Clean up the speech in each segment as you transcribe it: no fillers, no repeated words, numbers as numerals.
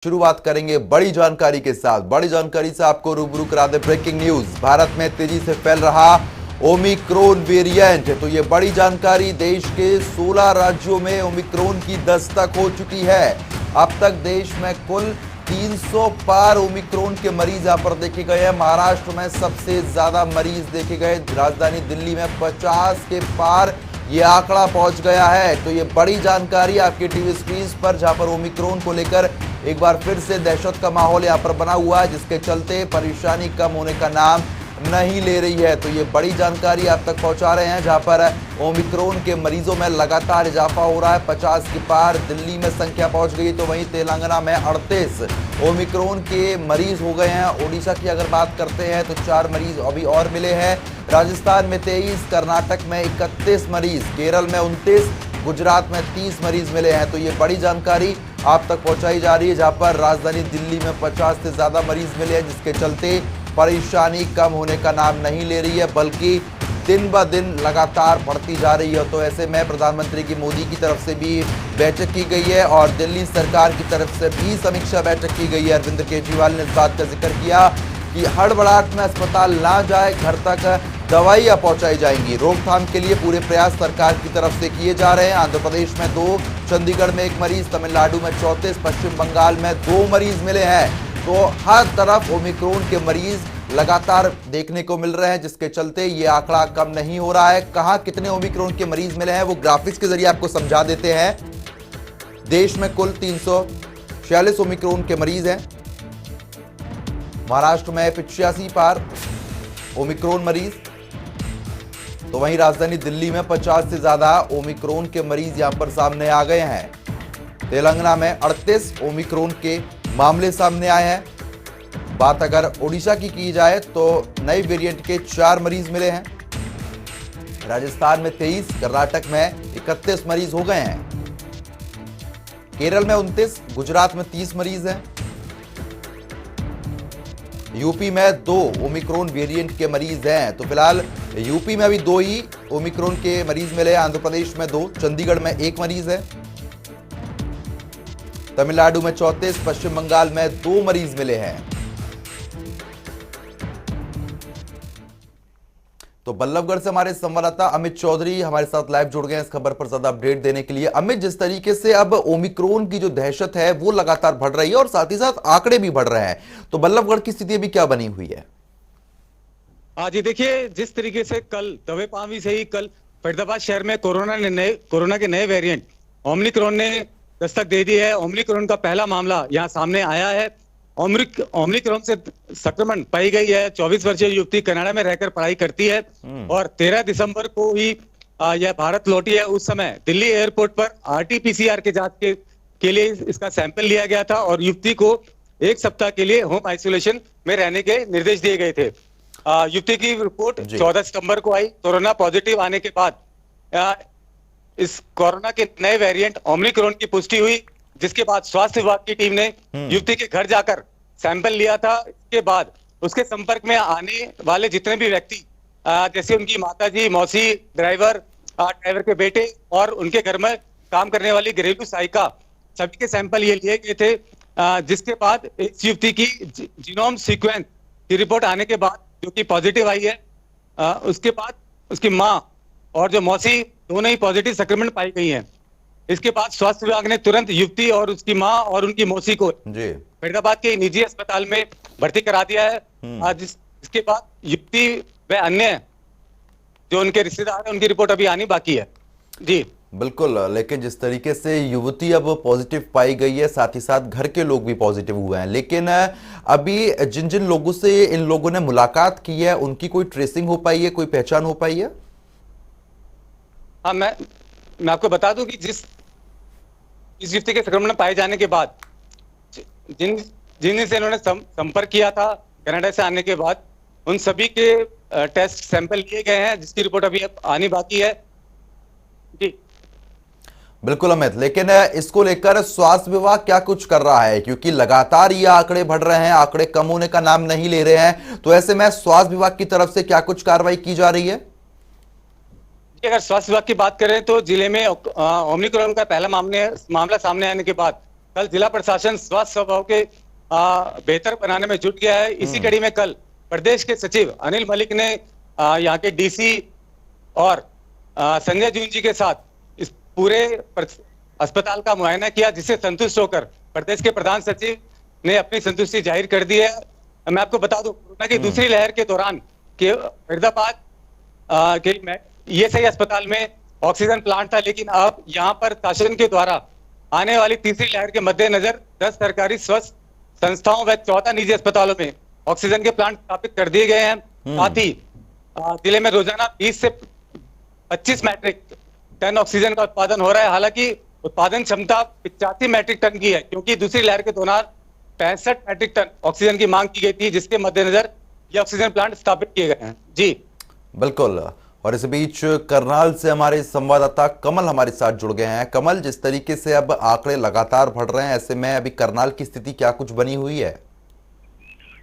शुरुआत करेंगे बड़ी जानकारी के साथ। बड़ी जानकारी से आपको रूबरू करा दे ब्रेकिंग न्यूज। भारत में तेजी से फैल रहा ओमिक्रॉन वेरिएंट। तो ये बड़ी जानकारी, देश के 16 राज्यों में ओमिक्रॉन की दस्तक हो चुकी है। अब तक देश में कुल 300 पार ओमिक्रॉन के मरीज यहां पर देखे गए हैं। महाराष्ट्र में सबसे ज्यादा मरीज देखे गए। राजधानी दिल्ली में 50 के पार ये आंकड़ा पहुंच गया है। तो ये बड़ी जानकारी आपके टीवी स्क्रीन पर, जहां पर ओमिक्रॉन को लेकर एक बार फिर से दहशत का माहौल यहां पर बना हुआ है, जिसके चलते परेशानी कम होने का नाम नहीं ले रही है। तो ये बड़ी जानकारी आप तक पहुंचा रहे हैं, जहां पर ओमिक्रॉन के मरीजों में लगातार इजाफा हो रहा है। 50 के पार दिल्ली में संख्या पहुंच गई, तो वहीं तेलंगाना में 38 ओमिक्रॉन के मरीज हो गए हैं। ओडिशा की अगर बात करते हैं तो 4 मरीज अभी और मिले हैं। राजस्थान में 23, कर्नाटक में 31 मरीज, केरल में 29, गुजरात में 30 मरीज मिले हैं। तो ये बड़ी जानकारी आप तक पहुंचाई जा रही है, जहां पर राजधानी दिल्ली में 50 से ज्यादा मरीज मिले हैं, जिसके चलते परेशानी कम होने का नाम नहीं ले रही है, बल्कि दिन ब दिन लगातार बढ़ती जा रही है। तो ऐसे में प्रधानमंत्री की मोदी की तरफ से भी बैठक की गई है और दिल्ली सरकार की तरफ से भी समीक्षा बैठक की गई है। अरविंद केजरीवाल ने इस बात का जिक्र किया कि हड़बड़ाहट में अस्पताल ना जाए, घर तक दवाइयां पहुंचाई जाएंगी। रोकथाम के लिए पूरे प्रयास सरकार की तरफ से किए जा रहे हैं। आंध्र प्रदेश में 2, चंडीगढ़ में 1 मरीज, तमिलनाडु में 34, पश्चिम बंगाल में 2 मरीज मिले हैं। तो हर तरफ ओमिक्रॉन के मरीज लगातार देखने को मिल रहे हैं, जिसके चलते ये आंकड़ा कम नहीं हो रहा है। कहां कितने ओमिक्रॉन के मरीज मिले हैं वो ग्राफिक्स के जरिए आपको समझा देते हैं। देश में कुल 346 ओमिक्रॉन के मरीज हैं। महाराष्ट्र में 85 पार ओमिक्रॉन मरीज, तो वहीं राजधानी दिल्ली में 50 से ज्यादा ओमिक्रॉन के मरीज यहां पर सामने आ गए हैं। तेलंगाना में 38 ओमिक्रॉन के मामले सामने आए हैं। बात अगर ओडिशा की जाए तो नए वेरिएंट के 4 मरीज मिले हैं। राजस्थान में 23, कर्नाटक में 31 मरीज हो गए हैं। केरल में 29, गुजरात में 30 मरीज हैं। यूपी में 2 ओमिक्रॉन वेरिएंट के मरीज हैं। तो फिलहाल यूपी में अभी 2 ही ओमिक्रॉन के मरीज मिले हैं। आंध्र प्रदेश में 2, चंडीगढ़ में 1 मरीज है। तमिलनाडु में 34, पश्चिम बंगाल में 2 मरीज मिले हैं। तो बल्लभगढ़ से हमारे संवाददाता अमित चौधरी हमारे साथ लाइव जुड़ गए हैं इस खबर पर ज्यादा अपडेट देने के लिए। अमित, जिस तरीके से अब ओमिक्रॉन की जो दहशत है वो लगातार बढ़ रही है और साथ ही साथ आंकड़े भी बढ़ रहे हैं, तो बल्लभगढ़ की स्थिति अभी क्या बनी हुई है? हाँ जी, देखिए जिस तरीके से कल दवे पावी से ही कल फरीदाबाद शहर में कोरोना के नए वेरिएंट ओमिक्रॉन ने दस्तक दे दी है। ओमिक्रॉन का पहला मामला यहाँ सामने आया है। ओमिक्रॉन से संक्रमण पाई गई है। 24 वर्षीय युवती कनाडा में रहकर पढ़ाई करती है और 13 दिसंबर को ही यह भारत लौटी है। उस समय दिल्ली एयरपोर्ट पर RT-PCR के जांच के लिए इसका सैंपल लिया गया था और युवती को 1 सप्ताह के लिए होम आइसोलेशन में रहने के निर्देश दिए गए थे। युवती की रिपोर्ट 14 सितंबर को आई। कोरोना पॉजिटिव आने के बाद इस कोरोना के नए वेरिएंट ओमिक्रॉन की पुष्टि हुई, जिसके बाद स्वास्थ्य विभाग की टीम ने युवती के घर जाकर सैंपल लिया था। इसके बाद उसके संपर्क में आने वाले जितने भी व्यक्ति, जैसे उनकी माताजी, मौसी, ड्राइवर के बेटे और उनके घर में काम करने वाली घरेलू सहायिका, सभी के सैंपल ये लिए गए थे। जिसके बाद इस युवती की जीनोम सीक्वेंस की रिपोर्ट आने के बाद, जो कि पॉजिटिव आई है, उसके बाद उसकी माँ और जो मौसी दोनों ही पॉजिटिव संक्रमण पाई गई हैं। इसके बाद स्वास्थ्य विभाग ने तुरंत युवती और उसकी माँ और उनकी मौसी को फरीदाबाद के निजी अस्पताल में भर्ती करा दिया है। इसके बाद युवती व अन्य जो उनके रिश्तेदार हैं, उनकी रिपोर्ट अभी आनी बाकी है। जी बिल्कुल, लेकिन जिस तरीके से युवती अब पॉजिटिव पाई गई है, साथ ही साथ घर के लोग भी पॉजिटिव हुए हैं, लेकिन अभी जिन जिन लोगों से इन लोगों ने मुलाकात की है उनकी कोई ट्रेसिंग हो पाई है, कोई पहचान हो पाई है? हाँ, मैं आपको बता दूं कि इस युवती के संक्रमण पाए जाने के बाद जिन से इन्होंने संपर्क किया था कनाडा से आने के बाद, उन सभी के टेस्ट सैंपल लिए गए हैं, जिसकी रिपोर्ट अभी आनी बाकी है। जी बिल्कुल अमित, लेकिन इसको लेकर स्वास्थ्य विभाग क्या कुछ कर रहा है? क्योंकि लगातार ये आंकड़े बढ़ रहे हैं, आंकड़े कम होने का नाम नहीं ले रहे हैं, तो ऐसे में स्वास्थ्य विभाग की तरफ से क्या कुछ कार्रवाई की जा रही है? अगर स्वास्थ्य विभाग की बात करें तो जिले में ओमिक्रॉन का पहला मामला सामने आने के बाद कल जिला प्रशासन स्वास्थ्य सेवाओं के बेहतर बनाने में जुट गया है। इसी कड़ी में कल प्रदेश के सचिव अनिल मलिक ने यहाँ के डीसी और संजय जून जी के साथ इस पूरे अस्पताल का मुआयना किया, जिससे संतुष्ट होकर प्रदेश के प्रधान सचिव ने अपनी संतुष्टि जाहिर कर दी है। मैं आपको बता दूं, कोरोना की दूसरी लहर के दौरान के फरीदाबाद के ईएसआई अस्पताल में ऑक्सीजन प्लांट था, लेकिन अब यहाँ पर शासन के द्वारा आने वाली तीसरी लहर के मद्देनजर 10 सरकारी स्वास्थ्य संस्थाओं व 14 निजी अस्पतालों में ऑक्सीजन के प्लांट स्थापित कर दिए गए हैं। साथ ही जिले में रोजाना 20 से 25 मैट्रिक टन ऑक्सीजन का उत्पादन हो रहा है। हालांकि उत्पादन क्षमता 85 मैट्रिक टन की है, क्योंकि दूसरी लहर के दौरान 65 मैट्रिक टन ऑक्सीजन की मांग की गई थी, जिसके मद्देनजर ये ऑक्सीजन प्लांट स्थापित किए गए हैं। जी बिल्कुल। और इस बीच करनाल से हमारे संवाददाता कमल हमारे साथ जुड़ गए हैं। कमल, जिस तरीके से अब आंकड़े लगातार बढ़ रहे हैं, ऐसे में अभी करनाल की स्थिति क्या कुछ बनी हुई है?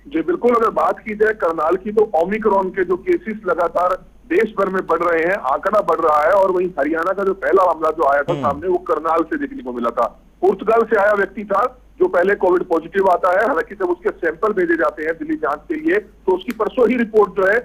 जी बिल्कुल, अगर बात की जाए करनाल की, तो ओमिक्रॉन के जो केसेस लगातार देश भर में बढ़ रहे हैं, आंकड़ा बढ़ रहा है। और वहीं हरियाणा का जो पहला मामला जो आया था सामने, वो करनाल से देखने को मिला था। पुर्तगाल से आया व्यक्ति था जो पहले कोविड पॉजिटिव आता है। हालांकि जब उसके सैंपल भेजे जाते हैं दिल्ली जांच के लिए, तो उसकी परसों ही रिपोर्ट जो है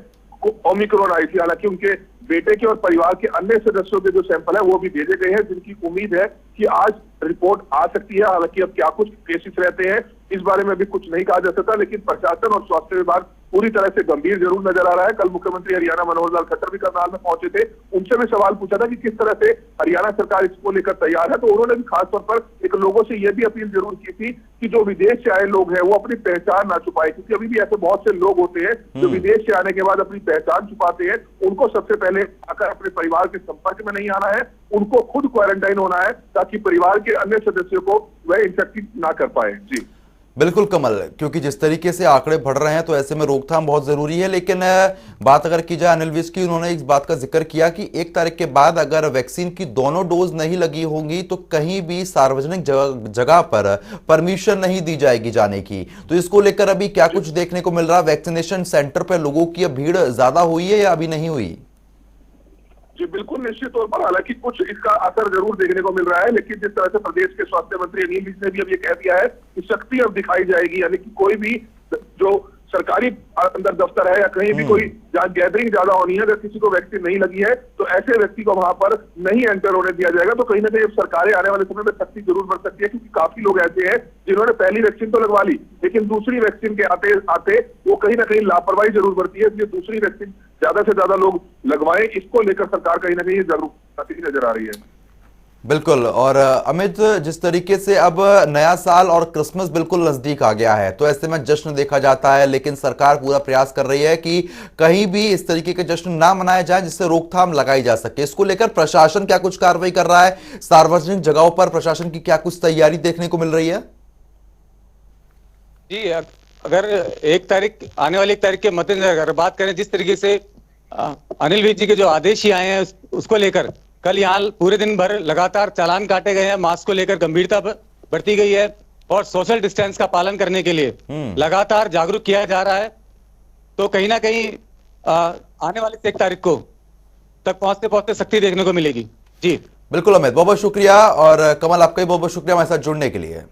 ओमिक्रॉन आई थी। हालांकि उनके बेटे के और परिवार के अन्य सदस्यों के जो सैंपल है वो भी भेजे गए हैं, जिनकी उम्मीद है कि आज रिपोर्ट आ सकती है। हालांकि अब क्या कुछ केसेस रहते हैं इस बारे में भी कुछ नहीं कहा जा सकता, लेकिन प्रशासन और स्वास्थ्य विभाग पूरी तरह से गंभीर जरूर नजर आ रहा है। कल मुख्यमंत्री हरियाणा मनोहर लाल खट्टर भी करनाल में पहुंचे थे। उनसे मैं सवाल पूछा था कि किस तरह से हरियाणा सरकार इसको लेकर तैयार है, तो उन्होंने भी खासतौर पर एक लोगों से यह भी अपील जरूर की थी कि जो विदेश से आए लोग हैं वो अपनी पहचान ना छुपाए, क्योंकि अभी भी ऐसे बहुत से लोग होते हैं जो विदेश से आने के बाद अपनी पहचान छुपाते हैं। उनको सबसे पहले आकर अपने परिवार के संपर्क में नहीं आना है, उनको खुद क्वारंटाइन होना है, ताकि परिवार के अन्य सदस्यों को वह इंफेक्ट ना कर पाए। जी बिल्कुल कमल, क्योंकि जिस तरीके से आंकड़े बढ़ रहे हैं तो ऐसे में रोकथाम बहुत जरूरी है। लेकिन बात अगर की जाए अनिल विज की, उन्होंने इस बात का जिक्र किया कि 1 तारीख के बाद अगर वैक्सीन की दोनों डोज नहीं लगी होंगी तो कहीं भी सार्वजनिक जगह पर परमिशन नहीं दी जाएगी जाने की। तो इसको लेकर अभी क्या कुछ देखने को मिल रहा है? वैक्सीनेशन सेंटर पर लोगों की भीड़ ज्यादा हुई है या अभी नहीं हुई? जी बिल्कुल, निश्चित तौर पर हालांकि कुछ इसका असर जरूर देखने को मिल रहा है, लेकिन जिस तरह से प्रदेश के स्वास्थ्य मंत्री अनिल विज ने भी अब ये कह दिया है कि सख्ती अब दिखाई जाएगी, यानी कि कोई भी जो सरकारी अंदर दफ्तर है या कहीं भी कोई जहाँ गैदरिंग ज्यादा होनी है, अगर किसी को वैक्सीन नहीं लगी है तो ऐसे व्यक्ति को वहां पर नहीं एंटर होने दिया जाएगा। तो कहीं ना कहीं अब सरकारें आने वाले समय में सख्ती जरूर बढ़ सकती है, क्योंकि काफी लोग ऐसे हैं जिन्होंने पहली वैक्सीन तो लगवा ली, लेकिन दूसरी वैक्सीन के आते आते वो कहीं ना कहीं लापरवाही जरूर बढ़ती है। इसलिए दूसरी वैक्सीन ज्यादा से ज्यादा लोग लगवाएं, इसको लेकर सरकार कहीं ना कहीं जरूर नजर आ रही है। बिल्कुल। और अमित, जिस तरीके से अब नया साल और क्रिसमस बिल्कुल नजदीक आ गया है, तो ऐसे में जश्न देखा जाता है, लेकिन सरकार पूरा प्रयास कर रही है कि कहीं भी इस तरीके के जश्न ना मनाए जाए जिससे रोकथाम लगाई जा सके। इसको लेकर प्रशासन क्या कुछ कार्रवाई कर रहा है? सार्वजनिक जगहों पर प्रशासन की क्या कुछ तैयारी देखने को मिल रही है? जी, अगर 1 तारीख आने वाली 1 तारीख के मद्देनजर अगर बात करें, जिस तरीके से अनिल विज जी के जो आदेश ही आए हैं उसको लेकर कल यहाँ पूरे दिन भर लगातार चालान काटे गए हैं। मास्क को लेकर गंभीरता बढ़ती गई है और सोशल डिस्टेंस का पालन करने के लिए लगातार जागरूक किया जा रहा है। तो कहीं ना कहीं आने वाली 1 तारीख को तक पहुंचते पहुंचते सख्ती देखने को मिलेगी। जी बिल्कुल अमित, बहुत बहुत शुक्रिया। और कमल, आपका भी बहुत बहुत शुक्रिया हमारे साथ जुड़ने के लिए।